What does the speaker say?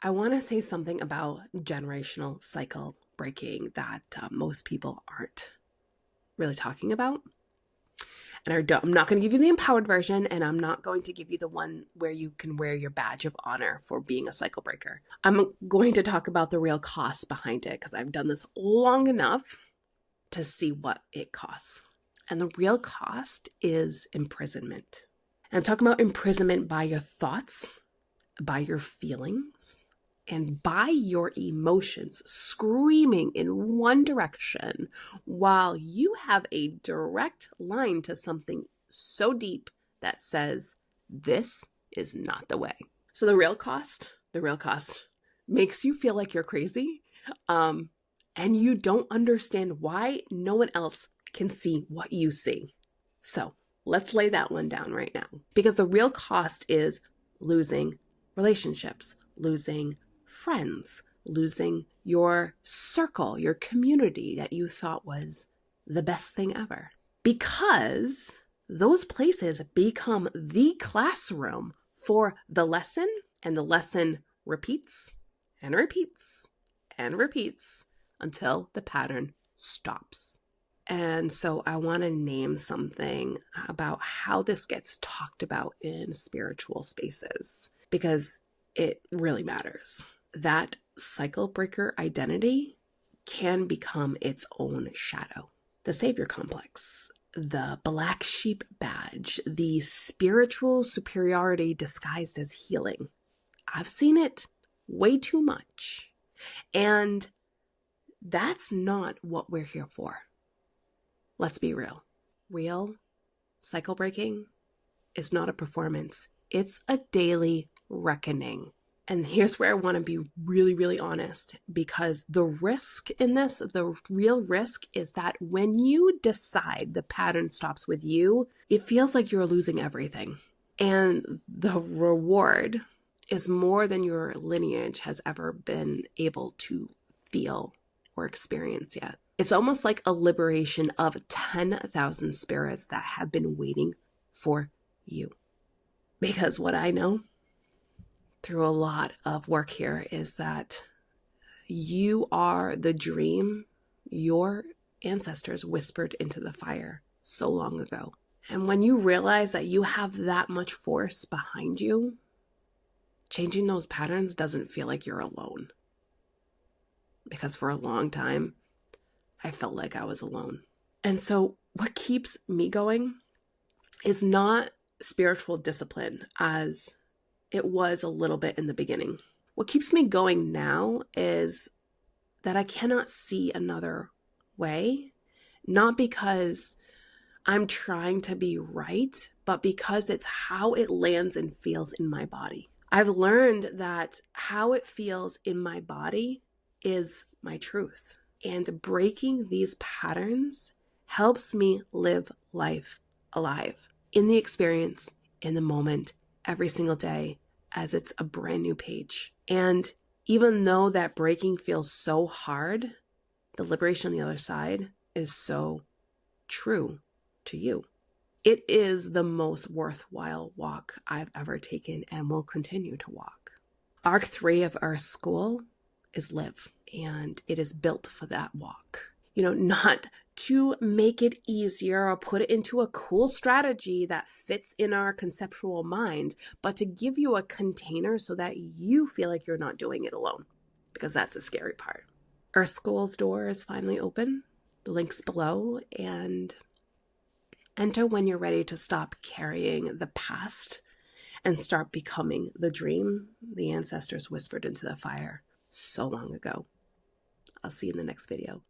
I want to say something about generational cycle breaking that most people aren't really talking about. And I'm not going to give you the empowered version, and I'm not going to give you the one where you can wear your badge of honor for being a cycle breaker. I'm going to talk about the real costs behind it because I've done this long enough to see what it costs. And the real cost is imprisonment. And I'm talking about imprisonment by your thoughts, by your feelings, and by your emotions screaming in one direction while you have a direct line to something so deep that says, this is not the way. So the real cost makes you feel like you're crazy, and you don't understand why no one else can see what you see. So let's lay that one down right now, because the real cost is losing relationships, losing friends, losing your circle, your community that you thought was the best thing ever. Because those places become the classroom for the lesson, and the lesson repeats and repeats and repeats until the pattern stops. And so I want to name something about how this gets talked about in spiritual spaces, because it really matters. That cycle breaker identity can become its own shadow. The savior complex, the black sheep badge, the spiritual superiority disguised as healing. I've seen it way too much. And that's not what we're here for. Let's be real. Real cycle breaking is not a performance. It's a daily reckoning. And here's where I want to be really, really honest, because the risk in this, the real risk is that when you decide the pattern stops with you, it feels like you're losing everything. And the reward is more than your lineage has ever been able to feel or experience yet. It's almost like a liberation of 10,000 spirits that have been waiting for you. Because what I know through a lot of work here is that you are the dream your ancestors whispered into the fire so long ago. And when you realize that you have that much force behind you, changing those patterns doesn't feel like you're alone. Because for a long time, I felt like I was alone. And so what keeps me going is not spiritual discipline as it was a little bit in the beginning. What keeps me going now is that I cannot see another way, not because I'm trying to be right, but because it's how it lands and feels in my body. I've learned that how it feels in my body is my truth. And breaking these patterns helps me live life alive, in the experience, in the moment, every single day, as it's a brand new page. And even though that breaking feels so hard, the liberation on the other side is so true to you. It is the most worthwhile walk I've ever taken and will continue to walk. Arc 3 of Earth School is live, and it is built for that walk. Not to make it easier or put it into a cool strategy that fits in our conceptual mind, but to give you a container so that you feel like you're not doing it alone, because that's the scary part. Earth School's door is finally open. The link's below, and enter when you're ready to stop carrying the past and start becoming the dream the ancestors whispered into the fire so long ago. I'll see you in the next video.